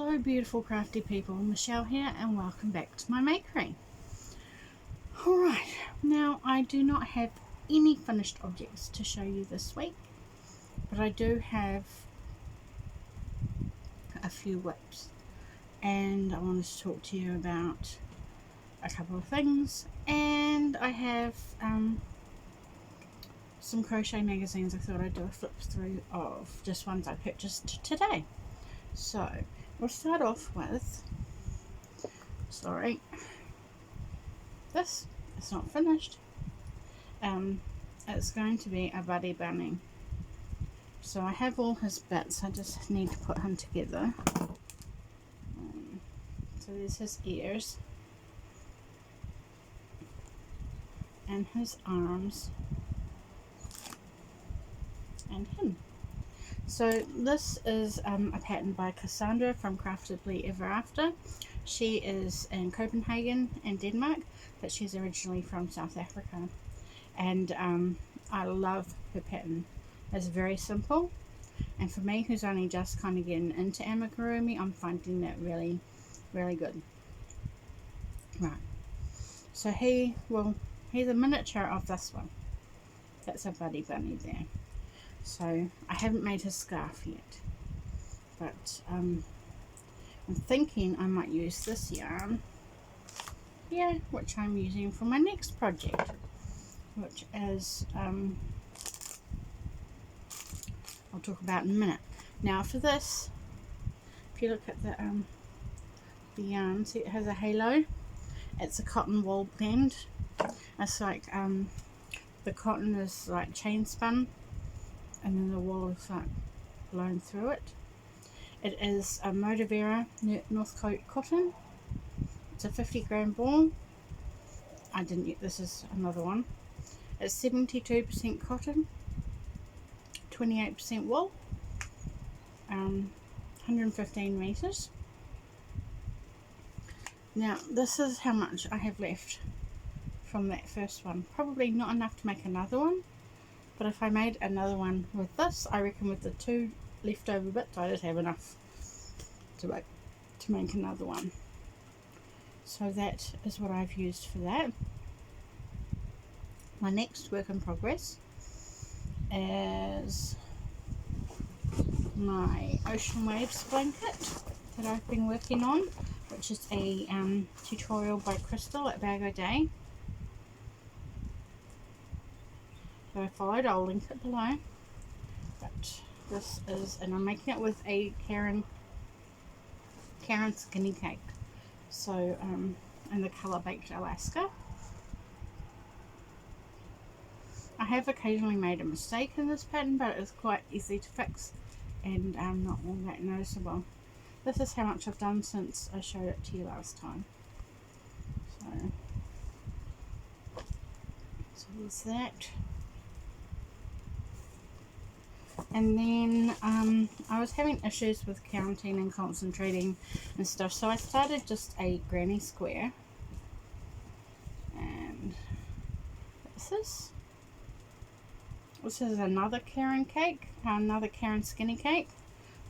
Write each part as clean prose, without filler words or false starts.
Hello beautiful crafty people, Michelle here and welcome back to my makery. Alright, now I do not have any finished objects to show you this week, but I do have a few whips and I wanted to talk to you about a couple of things, and I have some crochet magazines I thought I'd do a flip through of, just ones I purchased today. So we'll start off with, this is not finished. It's going to be a buddy bunny. So I have all his bits, I just need to put him together. So there's his ears and his arms and him. So this is a pattern by Cassandra from craftablyeverafter. She is in Copenhagen in Denmark, but she's originally from South Africa, and I love her pattern. It's very simple, and for me who's only just kind of getting into Amigurumi, I'm finding that really, really good. Right, so he's a miniature of this one. That's a buddy bunny there. So I haven't made his scarf yet, but I'm thinking I might use this yarn here, which I'm using for my next project, which is I'll talk about in a minute. Now for this, if you look at the yarn, see it has a halo. It's a cotton wool blend. It's like the cotton is like chain spun, and then the wool is like blown through it. It is a Motivera Northcote cotton. It's a 50-gram ball. This is another one. It's 72% cotton, 28% wool, 115 meters. Now this is how much I have left from that first one. Probably not enough to make another one, but if I made another one with this, I reckon with the two leftover bits I just have enough to make another one. So that is what I've used for that. My next work in progress is my Ocean Waves blanket that I've been working on, which is a tutorial by Crystal at Bag O' Day. So I followed, I'll link it below. But this is, and I'm making it with a Karen Skinny Cake. So, in the colour Baked Alaska. I have occasionally made a mistake in this pattern, but it's quite easy to fix and not all that noticeable. This is how much I've done since I showed it to you last time. So there's that. And then I was having issues with counting and concentrating and stuff, so I started just a granny square, and this is another Karen cake, another Karen Skinny Cake.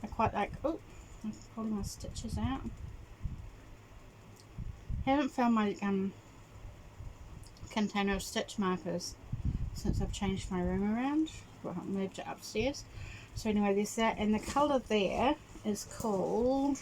I quite like. Oh, I'm pulling my stitches out. Haven't found my container of stitch markers since I've changed my room around. Well, I moved it upstairs. So anyway, there's that, and the colour there is called,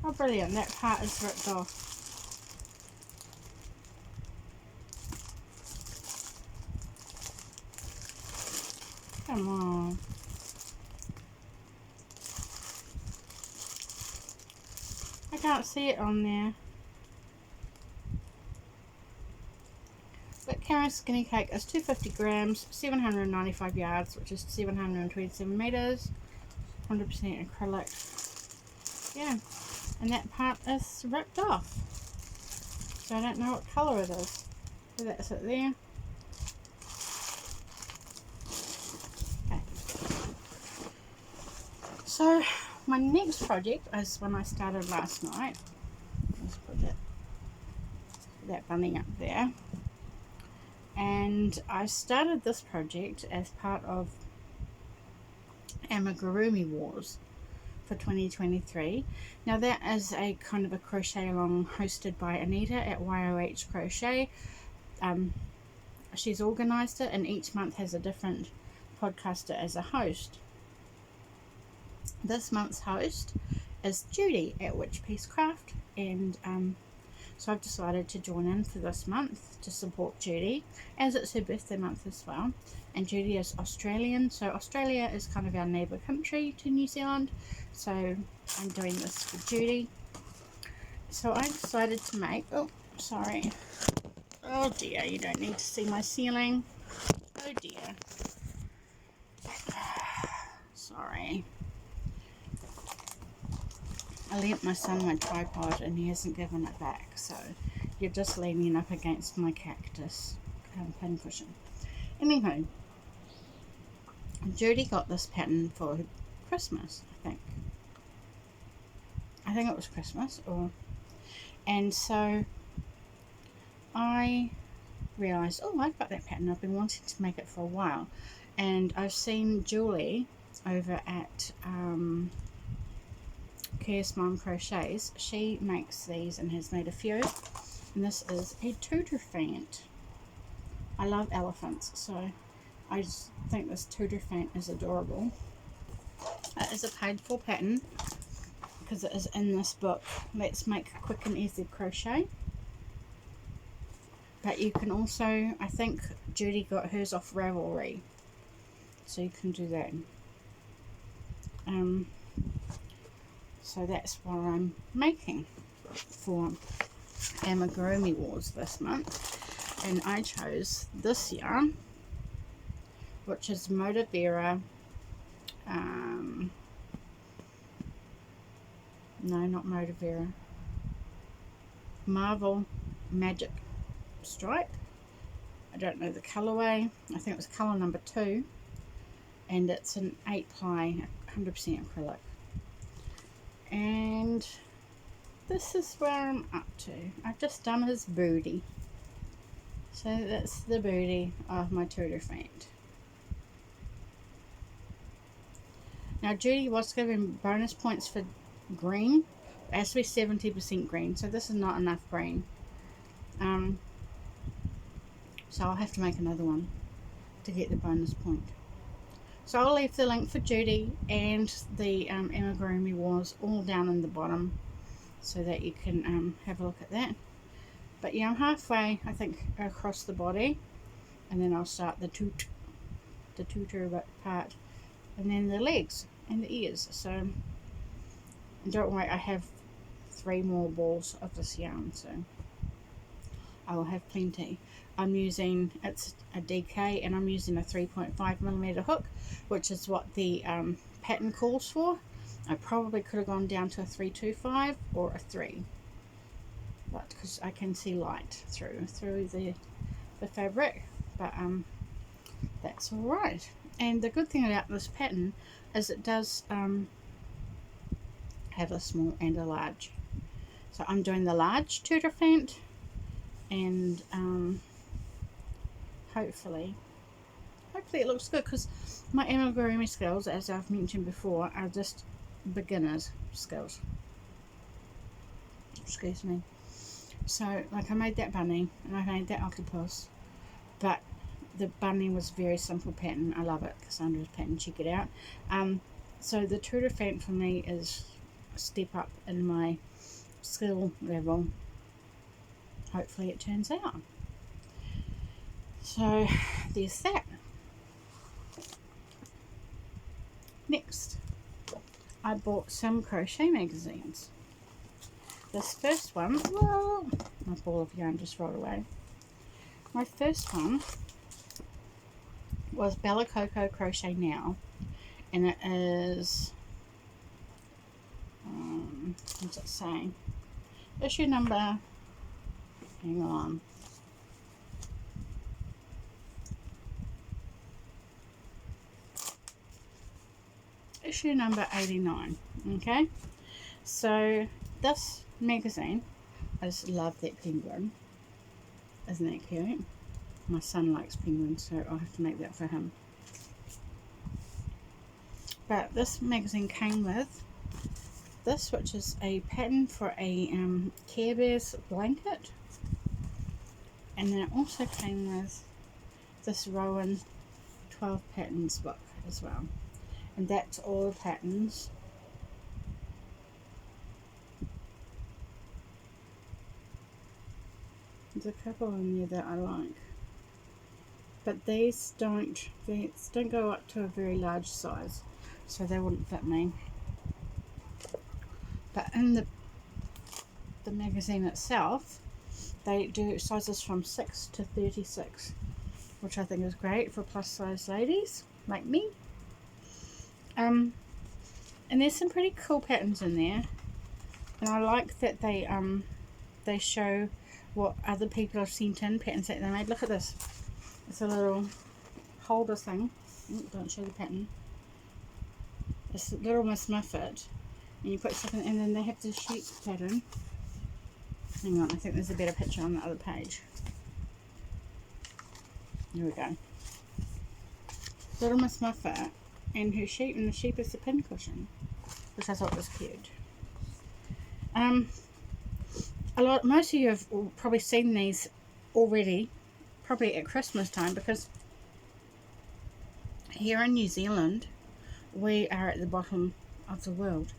oh brilliant, that part is ripped off. Come on. I can't see it on there. But Karen Skinny Cake is 250 grams, 795 yards, which is 727 meters, 100% acrylic. Yeah, and that part is ripped off. So I don't know what colour it is. So that's it there. So my next project is one I started last night. Let's put that bunny up there. And I started this project as part of Amigurumi Wars for 2023. Now that is a kind of a crochet along hosted by Anita at YarnTailsAndHooks. She's organised it, and each month has a different podcaster as a host. This month's host is Judy at YarnTailsAndHooks, and so I've decided to join in for this month to support Judy, as it's her birthday month as well. And Judy is Australian, so Australia is kind of our neighbour country to New Zealand. So I'm doing this for Judy. So I decided to make, oh sorry, oh dear, you don't need to see my ceiling. Oh dear. Sorry. I lent my son my tripod and he hasn't given it back, so you're just leaning up against my cactus pin cushion. Anyway, Judy got this pattern for Christmas, I think it was Christmas, and so I realised, oh, I've got that pattern, I've been wanting to make it for a while, and I've seen Julie over at ksmomcrochets. She makes these and has made a few, and this is a Tooterphant. I love elephants, so I just think this Tooterphant is adorable. It is a paid for pattern because it is in this book, Let's Make Quick and Easy Crochet. But you can also, I think Judy got hers off Ravelry, so you can do that. So that's what I'm making for Amigurumi Wars this month, and I chose this yarn, which is Moda Vera. No, not Moda Vera. Marvel Magic Stripe. I don't know the colorway. I think it was color number 2, and it's an 8-ply, 100% acrylic. And this is where I'm up to. I've just done his booty. So that's the booty of my Tooterphant. Now Judy was given bonus points for green. It has to be 70% green, so this is not enough green. So I'll have to make another one to get the bonus point. So I'll leave the link for Judy and the Amigurumi Wars all down in the bottom so that you can have a look at that. But yeah, I'm halfway, I think, across the body, and then I'll start the tutor part, and then the legs and the ears. So and don't worry, I have 3 more balls of this yarn, so I will have plenty. I'm using, it's a DK, and I'm using a 3.5mm hook, which is what the pattern calls for. I probably could have gone down to a 325 or a 3, but because I can see light through the fabric, but that's all right. And the good thing about this pattern is it does have a small and a large. So I'm doing the large Tooterphant, and hopefully it looks good, because my Amigurumi skills, as I've mentioned before, are just beginner's skills. Excuse me. So like I made that bunny and I made that octopus, but the bunny was very simple pattern. I love it. Cassandra's pattern, check it out. So the Tooterphant for me is a step up in my skill level. Hopefully it turns out. So there's that. Next, I bought some crochet magazines. This first one, well, my ball of yarn just rolled away. My first one was Bella Coco Crochet Now, and it is, what's it saying? Issue number, hang on. issue number 89. Okay, so this magazine, I just love that penguin. Isn't that cute? My son likes penguins, so I'll have to make that for him. But this magazine came with this, which is a pattern for a Care Bears blanket, and then it also came with this Rowan 12 patterns book as well, and that's all the patterns. There's a couple in there that I like, but these don't go up to a very large size, so they wouldn't fit me. But in the magazine itself, they do sizes from 6 to 36, which I think is great for plus size ladies like me. And there's some pretty cool patterns in there, and I like that they show what other people have sent in, patterns that they made. Look at this. It's a little holder thing. Don't show the pattern. It's Little Miss Muffet, and you put stuff in, and then they have the sheep pattern. Hang on, I think there's a better picture on the other page. There we go. Little Miss Muffet and her sheep, and the sheep is the pincushion, which I thought was cute. Most of you have probably seen these already, probably at Christmas time, because here in New Zealand we are at the bottom of the world,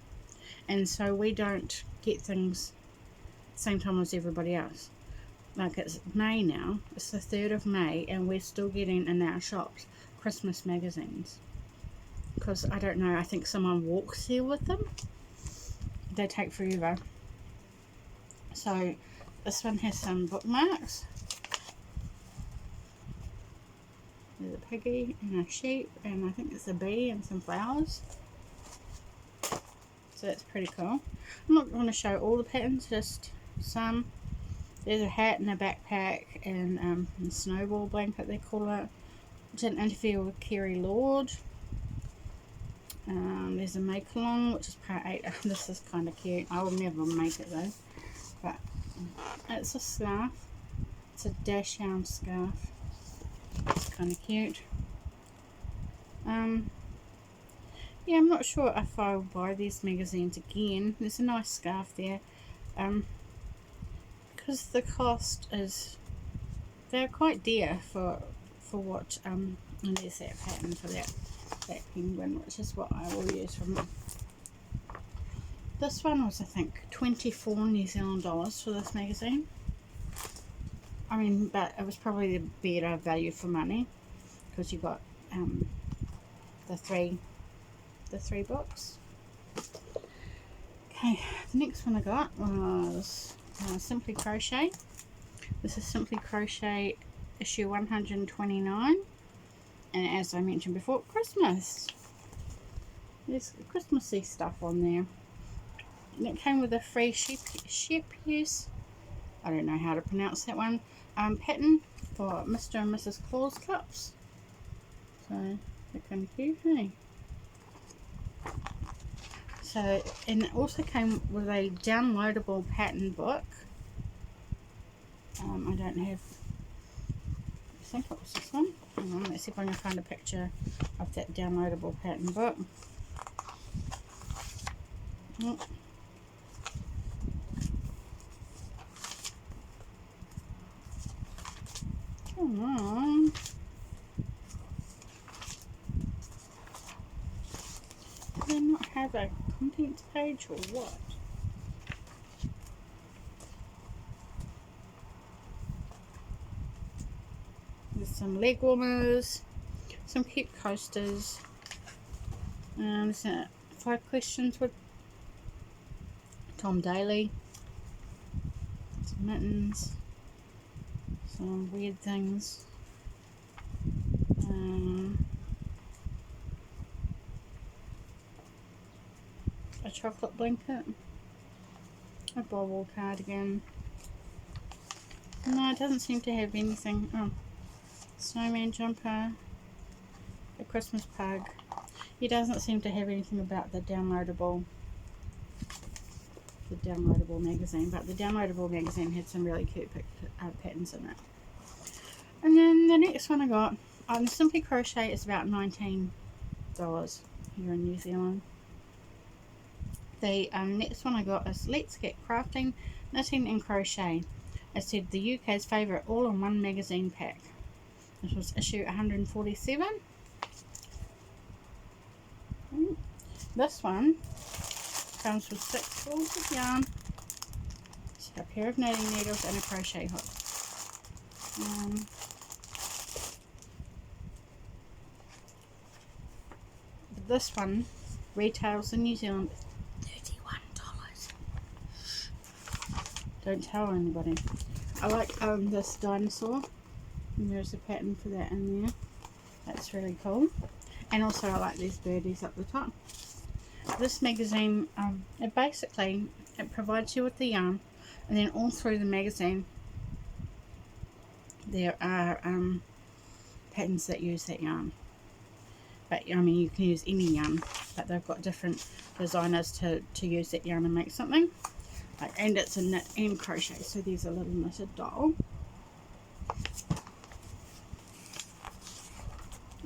and so we don't get things same time as everybody else. Like, it's May now, it's the 3rd of May, and we're still getting in our shops Christmas magazines, because I don't know, I think someone walks here with them. They take forever. So this one has some bookmarks. There's a piggy and a sheep, and I think it's a bee and some flowers. So that's pretty cool. I'm not going to show all the patterns, just some. There's a hat and a backpack and a snowball blanket, they call it. It's an interview with Kerry Lord. There's a make along, which is part 8. This is kind of cute. I will never make it though. But it's a scarf. It's a dash yarn scarf. It's kind of cute. Yeah, I'm not sure if I'll buy these magazines again. There's a nice scarf there. Because the cost is, they're quite dear for what, and there's that pattern for that penguin, which is what I will use from them. This one was, I think, 24 New Zealand dollars for this magazine. I mean, but it was probably the better value for money, because you got the three books. Okay, the next one I got was Simply Crochet. This is Simply Crochet issue 129, and as I mentioned before, Christmas. There's Christmassy stuff on there. And it came with a free sheep use. I don't know how to pronounce that one. Pattern for Mr. and Mrs. Claus cups. So they're kind of cute, hey? So, and it also came with a downloadable pattern book. I don't have, I think it was this one. Hang on, let's see if I can find a picture of that downloadable pattern book. Oh. Come on. Do they not have a contents page or what? There's some leg warmers, some cute coasters. There's 5 questions with Tom Daly. Some mittens. Some weird things. A chocolate blanket. A bobble cardigan. No, it doesn't seem to have anything. Oh, snowman jumper. A Christmas pug. He doesn't seem to have anything about the downloadable magazine, but the downloadable magazine had some really cute patterns in it. And then the next one I got on Simply Crochet is about $19 here in New Zealand. The next one I got is Let's Get Crafting, Knitting and Crochet. It said the UK's favourite all-in-one magazine pack. This was issue 147. This one comes with 6 balls of yarn, a pair of knitting needles and a crochet hook. This one retails in New Zealand $31. Don't tell anybody. I like this dinosaur, and there's a pattern for that in there. That's really cool. And also I like these birdies up the top. This magazine, it provides you with the yarn, and then all through the magazine there are patterns that use that yarn. But I mean, you can use any yarn, but they've got different designers to use that yarn and make something. And it's a knit and crochet, so there's a little knitted doll.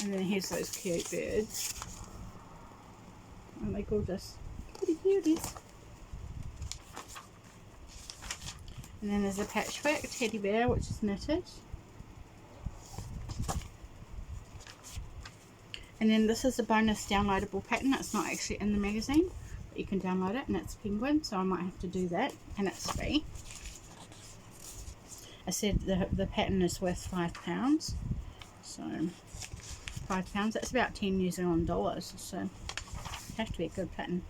And then here's those cute birds. Aren't they gorgeous? Pretty cuties. And then there's a patchwork teddy bear, which is knitted. And then this is a bonus downloadable pattern. It's not actually in the magazine, but you can download it, and it's penguin, so I might have to do that, and it's free. I said the pattern is worth £5, so £5, that's about 10 New Zealand dollars, so it has to be a good pattern.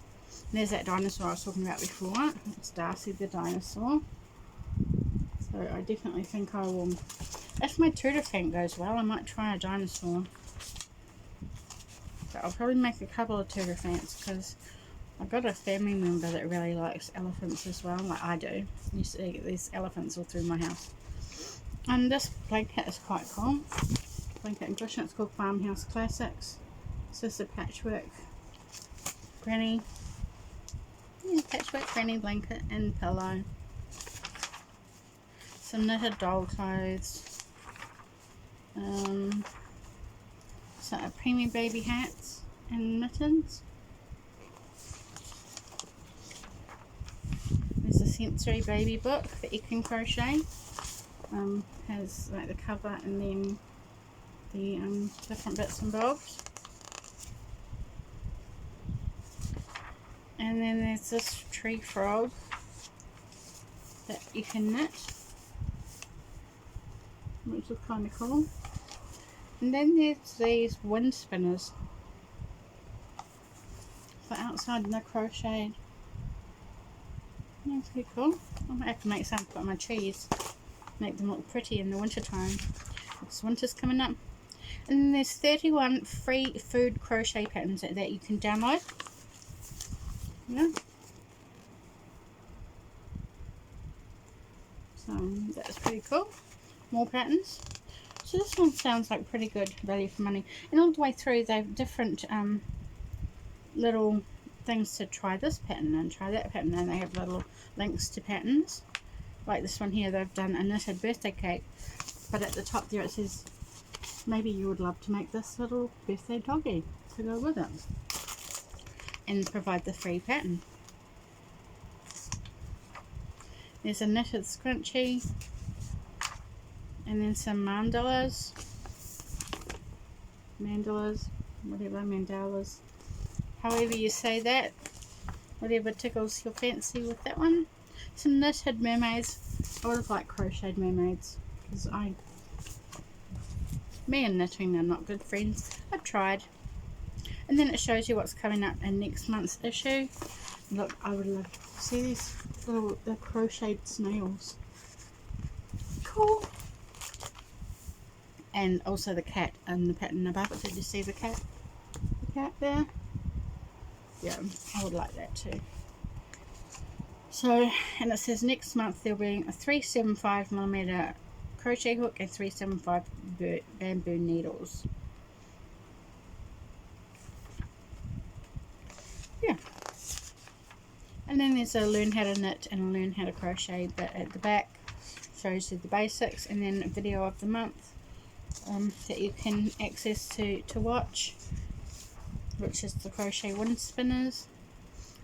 And there's that dinosaur I was talking about before. It's Darcy the dinosaur. So I definitely think I will, if my Tooterphant goes well, I might try a dinosaur. But I'll probably make a couple of Tooterphants, because I've got a family member that really likes elephants as well, like I do. You see these elephants all through my house. And this blanket is quite cool. Blanket and cushion, it's called Farmhouse Classics. It's just a patchwork granny. Yeah, patchwork granny blanket and pillow. Some knitted doll clothes. So preemie baby hats and mittens. There's a sensory baby book that you can crochet. Has like the cover and then the different bits and bobs. And then there's this tree frog that you can knit, which is kind of cool. And then there's these wind spinners for outside and they're crocheted. That's pretty cool. I might have to make some to put on my trees, make them look pretty in the winter time. Because winter's coming up. And then there's 31 free food crochet patterns that you can download. Yeah. So that's pretty cool. More patterns. So this one sounds like pretty good value for money. And all the way through they have different little things to try this pattern and try that pattern, and they have little links to patterns. Like this one here, they've done a knitted birthday cake, but at the top there it says maybe you would love to make this little birthday doggy to go with it and provide the free pattern. There's a knitted scrunchie and then some mandalas, however you say that, whatever tickles your fancy with that one. Some knitted mermaids. I would have liked crocheted mermaids, because me and knitting are not good friends. I've tried. And then it shows you what's coming up in next month's issue. Look, I would love to see these little crocheted snails. Cool. And also the cat and the pattern above it. Did you see the cat? The cat there? Yeah, I would like that too. So, and it says next month there'll be a 375mm crochet hook and 375 bamboo needles. yeah. And then there's a learn how to knit and learn how to crochet bit at the back. Shows you the basics, and then a video of the month that you can access to watch, which is the crochet wind spinners.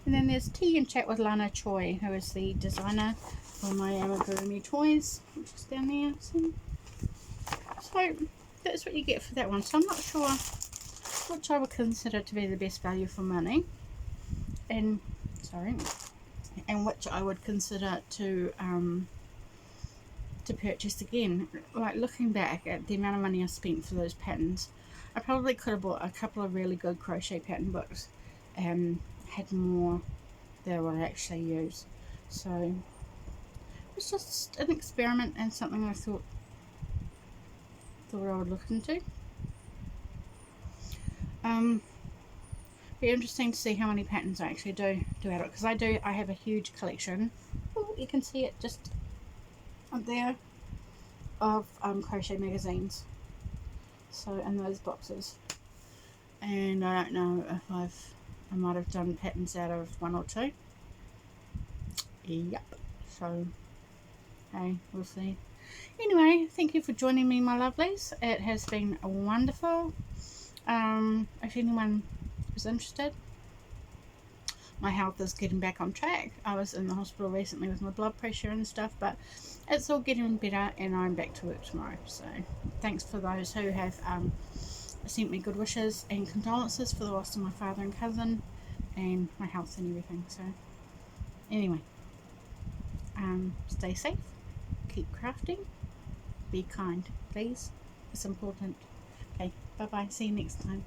And then there's tea and chat with Lana Choi, who is the designer for my Amigurumi toys, which is down there. So that's what you get for that one. So I'm not sure which I would consider to be the best value for money, and which I would consider to purchase again. Like, looking back at the amount of money I spent for those patterns, I probably could have bought a couple of really good crochet pattern books and had more that I would actually use. So it's just an experiment and something I thought I would look into. Be interesting to see how many patterns I actually do out of it, because I have a huge collection. Oh, you can see it just up there, of crochet magazines, so in those boxes, and I don't know if I might have done patterns out of one or two. Yep. So hey, we'll see. Anyway, thank you for joining me, my lovelies. It has been wonderful. If anyone is interested, my health is getting back on track. I was in the hospital recently with my blood pressure and stuff, but it's all getting better and I'm back to work tomorrow. So thanks for those who have sent me good wishes and condolences for the loss of my father and cousin and my health and everything. So anyway, stay safe, keep crafting, be kind, please. It's important. Okay, bye bye, see you next time.